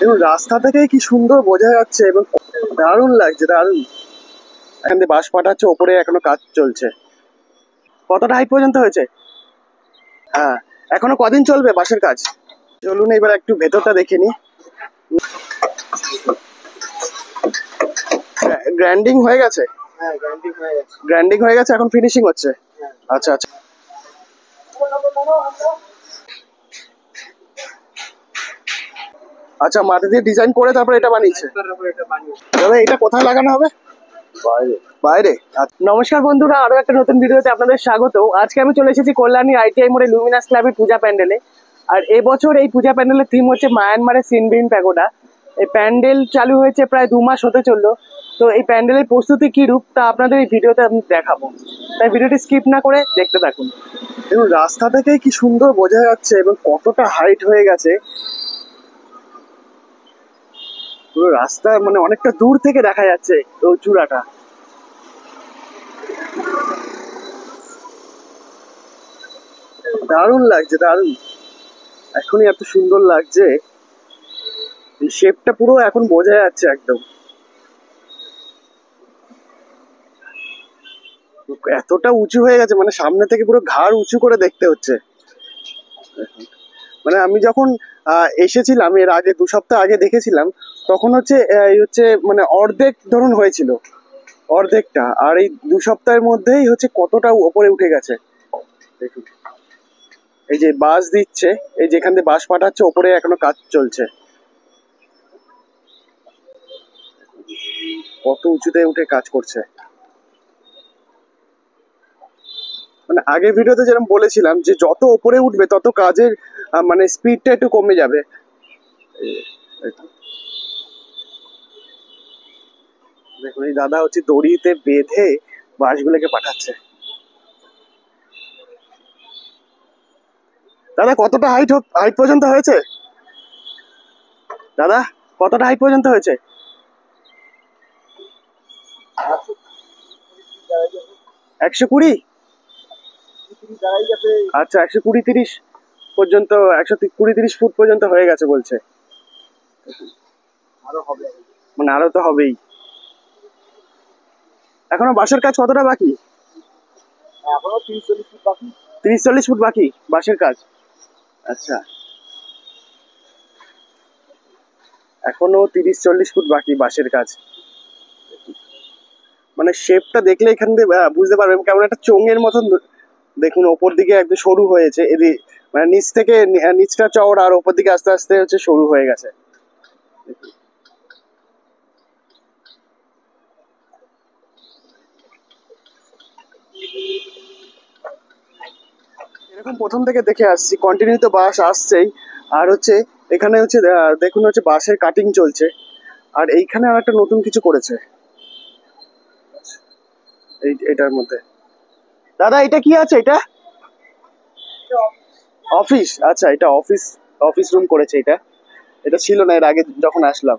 এবং রাস্তা থেকে কি সুন্দর বোঝা যাচ্ছে এবং দারুণ লাগছে, দারুণ। এখান থেকে বাস পাঠাচ্ছে, ওপরে এখনো কাজ চলছে। কতটা হাইট পর্যন্ত হয়েছে? হ্যাঁ, এখনো কদিন চলবে বাসের কাজ? চলুন এবার একটু ভেতরটা দেখে নি। গ্র্যান্ডিং হয়ে গেছে? হ্যাঁ, গ্যারান্টি হয়ে গেছে। গ্র্যান্ডিং হয়ে গেছে, এখন ফিনিশিং হচ্ছে। হ্যাঁ। আচ্ছা আচ্ছা। আচ্ছা, মাটি দিয়ে ডিজাইন করে তারপর এটা বানিয়েছে। দাদা এটা কোথায় লাগানো হবে? বাইরে। বাইরে। নমস্কার বন্ধুরা, আরো একটা নতুন ভিডিওতে আপনাদের স্বাগত। আজকে আমি চলে এসেছি কল্যাণী ITI মোড়ে লুমিনাস ক্লাবের পূজা প্যান্ডেলে। আর এবছর এই পূজা প্যান্ডেলের থিম হচ্ছে মায়ানমারের সিনবিন প্যাগোডা। এই প্যান্ডেল চালু হয়েছে প্রায় 2 মাস হতে চললো। তো এই প্যান্ডেলের প্রস্তুতি কি রূপ তা আপনাদের এই ভিডিওতে আমি দেখাবো, তাই ভিডিওটি স্কিপ না করে দেখতে থাকুন। এবং রাস্তা থেকে কি সুন্দর বোঝা যাচ্ছে এবং কতটা হাইট হয়ে গেছে। পুরো রাস্তা মানে অনেকটা দূর থেকে দেখা যাচ্ছে ওই চূড়াটা। দারুণ লাগছে, দারুণ। এখনই এত সুন্দর লাগছে, এই শেপটা পুরো এখন বোঝা যাচ্ছে একদম। এতটা উঁচু হয়ে গেছে, মানে সামনে থেকে পুরো ঘাড় উঁচু করে দেখতে হচ্ছে। মানে আমি যখন এসেছিলাম এর আগে 2 সপ্তাহ আগে দেখেছিলাম, তখন হচ্ছে এই হচ্ছে মানে অর্ধেক ধরুন হয়েছিল, অর্ধেকটা। আর এই 2 সপ্তাহের মধ্যেই হচ্ছে কতটা উপরে উঠে গেছে দেখুন। এই যে বাস দিচ্ছে, এই যেখান দিয়ে বাস পাঠাচ্ছে, ওপরে এখনো কাজ চলছে। কত উঁচুতে উঠে কাজ করছে। মানে আগের ভিডিওতে যেরকম বলেছিলাম যে যত উপরে উঠবে তত কাজের মানে স্পিডটা একটু কমে যাবে। দেখুন এই দাদা হচ্ছে দড়িতে বেঁধে বাঁশগুলোকে পাঠাচ্ছে। দাদা কতটা হাইট পর্যন্ত হয়েছে? দাদা কতটা হাইট পর্যন্ত হয়েছে? 120? আচ্ছা, 120-30 পর্যন্ত, 120-30 ফুট পর্যন্ত হয়ে গেছে বলছে। আরো হবে, মানে আরো তো হবেই। এখনো বাঁশের কাজ কতটা বাকি? এখনো 30-40 ফুট বাকি। 30-40 ফুট বাকি বাঁশের কাজ। আচ্ছা, এখনো 30-40 ফুট বাকি বাঁশের কাজ। মানে শেপটা দেখলে এখান থেকে বুঝতে পারবেন কেমন একটা চোঙের মতন। দেখুন ওপর দিকে একদম সরু হয়েছে, মানে নিচ থেকে নিচটা চওড়া আর ওপর দিকে আস্তে আস্তে হচ্ছে সরু হয়ে গেছে। এরকম প্রথম থেকে দেখে আসছি, কন্টিনিউ তো বাস আসছেই। আর হচ্ছে এখানে হচ্ছে দেখুন হচ্ছে বাঁশের কাটিং চলছে। আর এইখানে আর একটা নতুন কিছু করেছে এটার মধ্যে। দাদা এটা কি আছে? এটা অফিস? আচ্ছা, এটা অফিস রুম করেছে। এটা ছিল না এর আগে যখন আসলাম।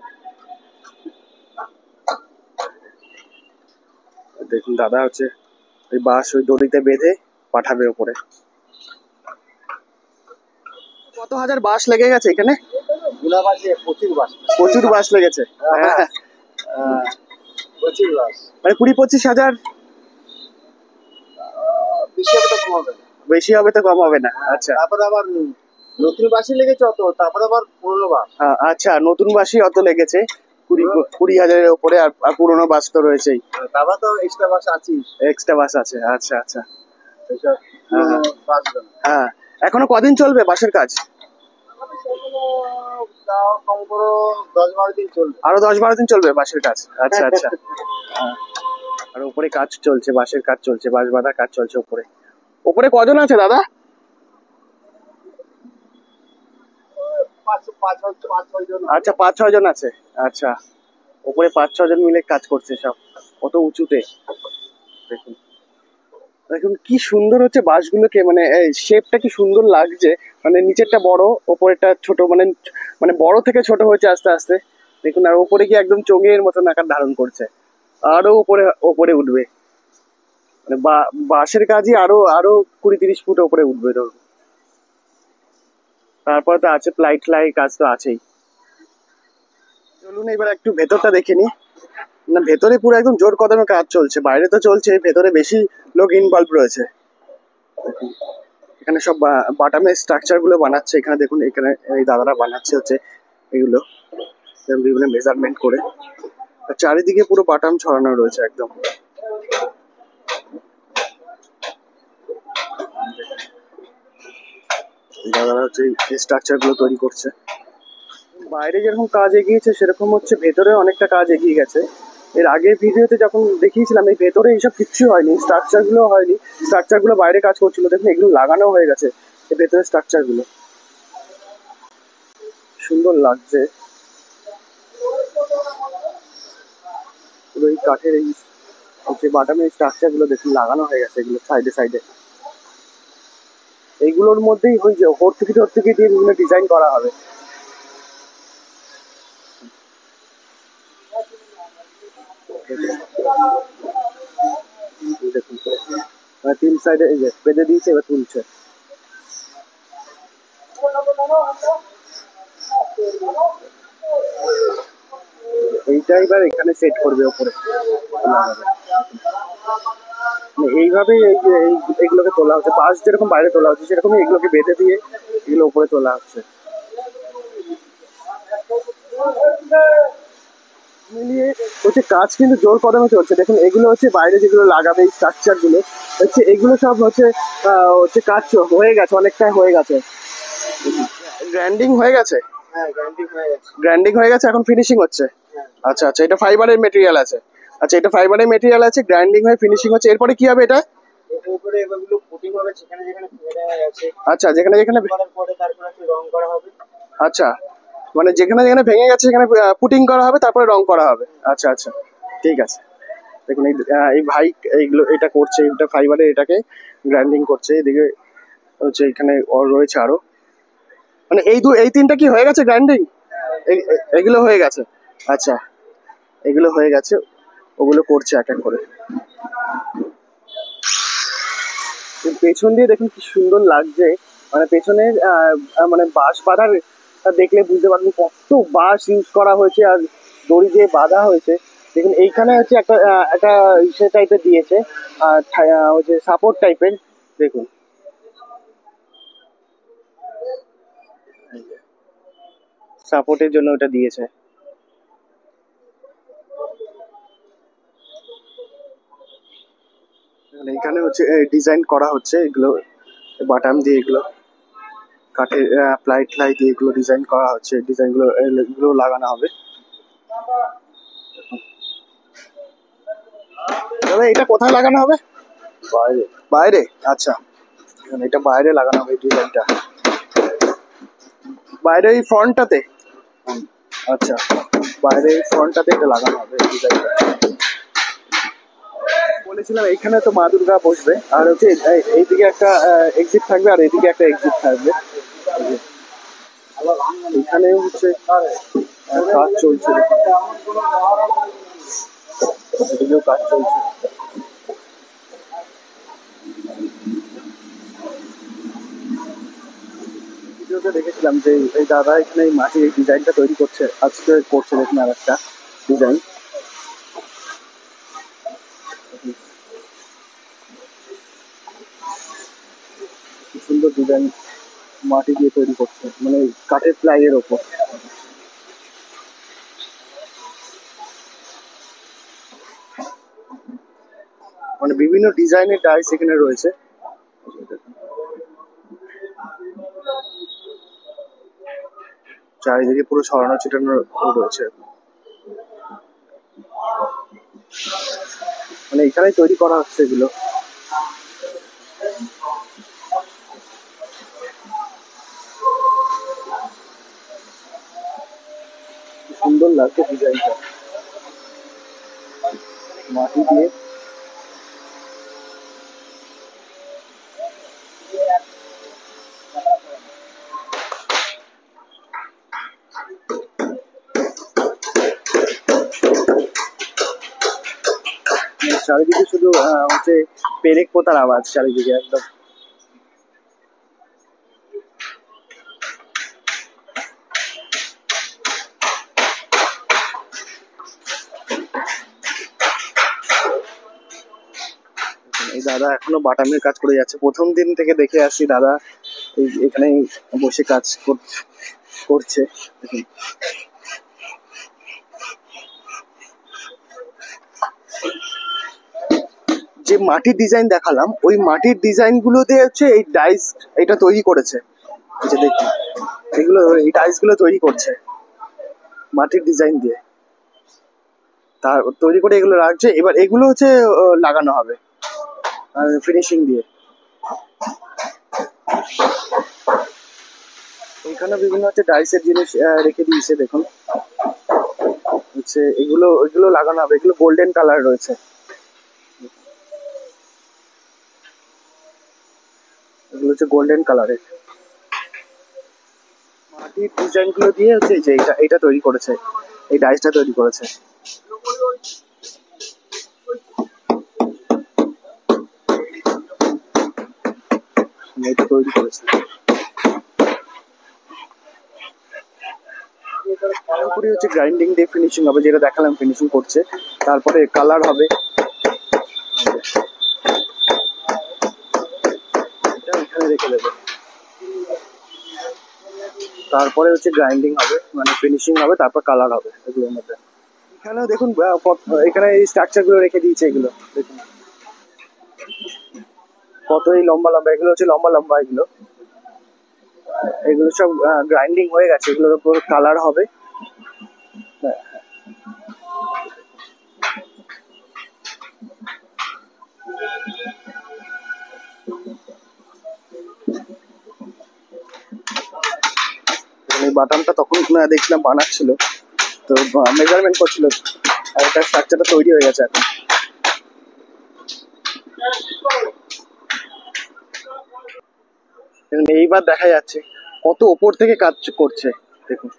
দেখুন দাদা হচ্ছে ওই বাঁশ ওই দড়িতে বেঁধে পাঠাবে ওপরে। কত হাজার বাঁশ লেগে গেছে এখানে? প্রচুর বাঁশ লেগেছে। হ্যাঁ, প্রচুর বাস। মানে 20-25 হাজার। বেশি হবে তো কম হবে না। আচ্ছা, তারপরে আবার নতুন বাসই লেগেছে অত, তারপরে আবার পুরনো বাস। আচ্ছা, নতুন বাসই অত লেগেছে 20 হাজারের উপরে। আর পুরোনো বাস তো রয়েছেই, তারপর তো এক্সট্রা বাস আছে। এক্সট্রা বাস আছে। আচ্ছা আচ্ছা। এইসব বাসগুলো। হ্যাঁ, এখনো কদিন চলবে বাসের কাজ? তাও কম করে 10-12 দিন চলবে। আরো 10-12 দিন চলবে বাসের কাজ। আচ্ছা আচ্ছা। আর উপরে কাজ চলছে, বাঁশের কাজ চলছে, বাঁশ বাঁধা কাজ চলছে উপরে। উপরে কজন আছে দাদা? 5-6 জন। আচ্ছা, 5-6 জন আছে। আচ্ছা, উপরে 5-6 জন মিলে কাজ করছে সব, কত উঁচুতে। দেখুন দেখুন কি সুন্দর হচ্ছে বাঁশগুলোকে, মানে শেপটা কি সুন্দর লাগছে। মানে নিচেরটা বড়, ওপরেরটা ছোট, মানে মানে বড় থেকে ছোট হয়েছে আস্তে আস্তে। দেখুন আর ওপরে কি একদম চোঙের মতন আকার ধারণ করছে। আরো উপরে উপরে উঠবে, মানে বাঁশের কাজই আরো আরো 20-30 ফুট উপরে উঠবে ধরুন। তারপর তো আছে প্লাই কাজ তো আছেই। চলুন এবার একটু ভেতরটা দেখে নি। না ভেতরে পুরো একদম জোর কদমে কাজ চলছে, বাইরে তো চলছে, ভেতরে বেশি লোক ইনভলভ রয়েছে। দেখুন, এখানে সব বাটামের স্ট্রাকচার গুলো বানাচ্ছে। এখানে দেখুন, এখানে এই দাদারা বানাচ্ছে হচ্ছে এগুলো বিভিন্ন মেজারমেন্ট করে। আর চারিদিকে পুরো বাটাম ছড়ানো রয়েছে একদম। দাদারা হচ্ছে এই স্ট্রাকচার গুলো তৈরি করছে। বাইরে যেরকম কাজ এগিয়েছে সেরকম হচ্ছে ভেতরে অনেকটা কাজ এগিয়ে গেছে। এর আগের ভিডিওতে যখন দেখিয়েছিলাম এই ভেতরে এইসব কিচ্ছু হয়নি, স্ট্রাকচার গুলো হয়নি, স্ট্রাকচার গুলো বাইরে কাজ করছিল। দেখুন এগুলো লাগানো হয়ে গেছে, এই ভেতরে স্ট্রাকচার গুলো সুন্দর লাগছে। পুরো এই কাঠের এই হচ্ছে বাটামের স্ট্রাকচার গুলো দেখুন লাগানো হয়ে গেছে, এগুলো সাইডে সাইডে। এইগুলোর মধ্যেই ওই যে হর্তুকি টর্তুকি দিয়ে বিভিন্ন ডিজাইন করা হবে। দেখুন তিন সাইডে এই যে বেঁধে দিয়েছে, এবার তুলছে। এইটা এবার এখানে সেট করবে ওপরে লাগাবে। এইভাবে এই যে এইগুলোকে তোলা হচ্ছে, বাঁশ যেরকম বাইরে তোলা হচ্ছে সেরকমই এগুলোকে বেঁধে দিয়ে এগুলো উপরে তোলা হচ্ছে। মিলিয়ে হচ্ছে কাজ কিন্তু জোর কদমে চলছে। দেখুন এগুলো হচ্ছে বাইরে যেগুলো লাগাবে এই স্ট্রাকচার গুলো হচ্ছে, এগুলো সব হচ্ছে হচ্ছে কাজ হয়ে গেছে, অনেকটাই হয়ে গেছে। গ্র্যান্ডিং হয়ে গেছে, হ্যাঁ গ্যারান্টি হয়ে গেছে। গ্র্যান্ডিং হয়ে গেছে, এখন ফিনিশিং হচ্ছে। হ্যাঁ আচ্ছা আচ্ছা, এটা ফাইবারের মেটেরিয়াল আছে। আচ্ছা, এটা ফাইবারের মেটেরিয়াল আছে, গ্রাইন্ডিং হয়ে ফিনিশিং হচ্ছে। এরপরে কি হবে এটা? এটার উপরে এগুলো ফুটিং হবে, যেখানে যেখানে ফেটে গেছে আচ্ছা, যেখানে যেখানে করার পরে তারপর একটু রং করা হবে। আচ্ছা, মানে যেখানে যেখানে ভেঙে গেছে সেখানে পুটিং করা হবে, তারপরে রং করা হবে। আচ্ছা আচ্ছা, ঠিক আছে। দেখুন এই ভাই এইগুলো এটা করছে, এটা ফাইবারের এটাকে গ্রাইন্ডিং করছে। এদিকে হচ্ছে এখানে রয়েছে আরো, মানে এই তিনটা কি হয়ে গেছে গ্রাইন্ডিং? এগুলো হয়ে গেছে। আচ্ছা, এগুলো হয়ে গেছে, ওগুলো করছে এক এক করে। পেছন দিয়ে দেখুন কি সুন্দর লাগছে, মানে পেছনের মানে বাঁশ বাঁধার দেখলে বুঝতে পারবেন কত বাঁশ ইউজ করা হয়েছে আর দড়ি দিয়ে বাঁধা হয়েছে। দেখুন এইখানে হচ্ছে একটা একটা ইসে টাইপের দিয়েছে, হচ্ছে সাপোর্ট টাইপের। দেখুন সাপোর্টের জন্য ওটা দিয়েছে। এইখানে হচ্ছে ডিজাইন করা হচ্ছে এগুলো বাটাম দিয়ে, এগুলো কাঠের প্লাই ট্লাই দিয়ে এগুলো ডিজাইন করা হচ্ছে। ডিজাইন গুলো এগুলো লাগানো হবে। দাদা এটা কোথায় লাগানো হবে? বাইরে। বাইরে? আচ্ছা, এটা বাইরে লাগানো হবে এই ডিজাইনটা, বাইরে এই ফ্রন্টটাতে। আচ্ছা, বাইরে এই ফ্রন্টটাতে এটা লাগানো হবে এই ডিজাইনটা। বলেছিলাম এইখানে তো মা দুর্গা বসবে, আর হচ্ছে এইদিকে একটা এক্সিট থাকবে আর এইদিকে একটা এক্সিট থাকবে। এখানে হচ্ছে কাজ চলছে, এদিকেও কাজ চলছে। ভিডিওতে দেখেছিলাম যে এই দাদা এখানে এই মাটির এই ডিজাইনটা তৈরি করছে, আজকে করছে। দেখুন আর একটা ডিজাইন, সুন্দর ডিজাইন মাটি দিয়ে তৈরি করছে, মানে কাঠের প্লাই এর ওপর। মানে বিভিন্ন ডিজাইনের ডাইস এখানে রয়েছে। চারিদিকে পুরো ছড়ানো ছিটানো রয়েছে, মানে এখানেই তৈরি করা হচ্ছে এগুলো। সুন্দর লাগছে ডিজাইনটা মাটি দিয়ে। চারিদিকে শুধু হচ্ছে পেরেক পোতার আওয়াজ চারিদিকে একদম। এই দাদা এখনো বাটামের কাজ করে যাচ্ছে, প্রথম দিন থেকে দেখে আসছি দাদা এখানে বসে কাজ করছে। দেখুন। যে মাটির ডিজাইন দেখালাম ওই মাটির ডিজাইন গুলো দিয়ে হচ্ছে এই ডাইস এটা তৈরি করেছে। এই যে দেখুন এগুলো এই ডাইস গুলো তৈরি করছে মাটির ডিজাইন দিয়ে, তার তৈরি করে এগুলো রাখছে। এবার এগুলো হচ্ছে লাগানো হবে ফিনিশিং দিয়ে। এখানে বিভিন্ন হচ্ছে ডাইসের জিনিস রেখে দিয়েছে দেখুন, হচ্ছে এগুলো লাগানো হবে। এগুলো গোল্ডেন কালার রয়েছে, এগুলো হচ্ছে গোল্ডেন কালারের। মাটির ডিজাইন গুলো দিয়ে হচ্ছে এই যে এটা তৈরি করেছে, এই ডাইসটা তৈরি করেছে। এটা তৈরি করেছে। পুরোপুরি হচ্ছে গ্রাইন্ডিং দিয়ে ফিনিশিং হবে, যেটা দেখালাম ফিনিশিং করছে, তারপরে কালার হবে। এটা এখানে রেখে দেবে, তারপরে হচ্ছে গ্রাইন্ডিং হবে, মানে ফিনিশিং হবে, তারপর কালার হবে এগুলোর মধ্যে। এখানেও দেখুন এখানে এই স্ট্রাকচার গুলো রেখে দিয়েছে, এগুলো দেখুন কতই লম্বা লম্বা, এগুলো হচ্ছে লম্বা লম্বা। এগুলো এগুলো সব গ্রাইন্ডিং হয়ে গেছে, এগুলোর উপর কালার হবে। এই বাটামটা তখন দেখছিলাম বানাচ্ছিল, তো মেজারমেন্ট করছিল, আর এটা স্ট্রাকচারটা তৈরি হয়ে গেছে এখন। এইবার দেখা যাচ্ছে কত ওপর থেকে কাজ করছে, দেখুন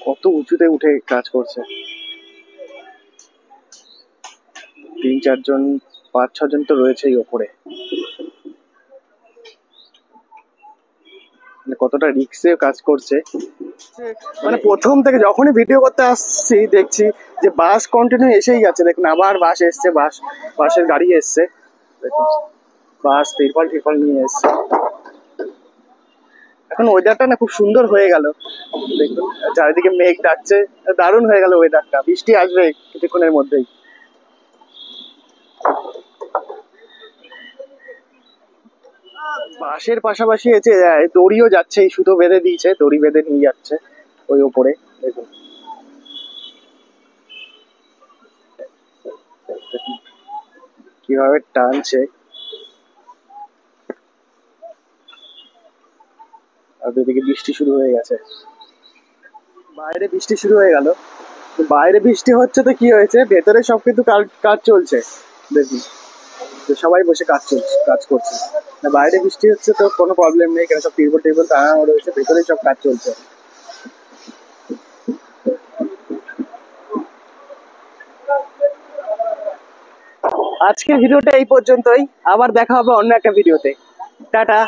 কত উঁচুতে উঠে কাজ করছে। 3-4 জন 5-6 জন তো রয়েছেই ওপরে, কতটা রিক্সে কাজ করছে। মানে প্রথম থেকে যখনই ভিডিও করতে আসছি দেখছি যে বাস কন্টিনিউ এসেই যাচ্ছে। দেখুন আবার বাস এসছে, বাসের গাড়ি এসছে, দেখুন বাস তিরপল নিয়ে এসছে। এখন ওয়েদারটা না খুব সুন্দর হয়ে গেল, দেখুন চারিদিকে মেঘ ডাকছে, দারুণ হয়ে গেল ওয়েদারটা। বৃষ্টি আসবে কিছুক্ষণের মধ্যেই। বাসের পাশাপাশি এসে দড়িও যাচ্ছে, এই সুতো বেঁধে দিয়েছে, দড়ি বেঁধে নিয়ে যাচ্ছে ওই ওপরে, দেখুন কিভাবে টানছে। আর এদিকে বৃষ্টি শুরু হয়ে গেছে, বাইরে বৃষ্টি শুরু হয়ে গেল। তো বাইরে বৃষ্টি হচ্ছে তো কি হয়েছে, ভেতরে সব কিন্তু কাজ চলছে দেখুন, তো সবাই বসে কাজ করছে। বাইরে বৃষ্টি হচ্ছে তো কোনো প্রবলেম নেই, কেন সব টিউবওয়েল টাঙানো রয়েছে, ভেতরেই সব কাজ চলছে। আজকের ভিডিওটা এই পর্যন্তই, আবার দেখা হবে অন্য একটা ভিডিওতে। টাটা।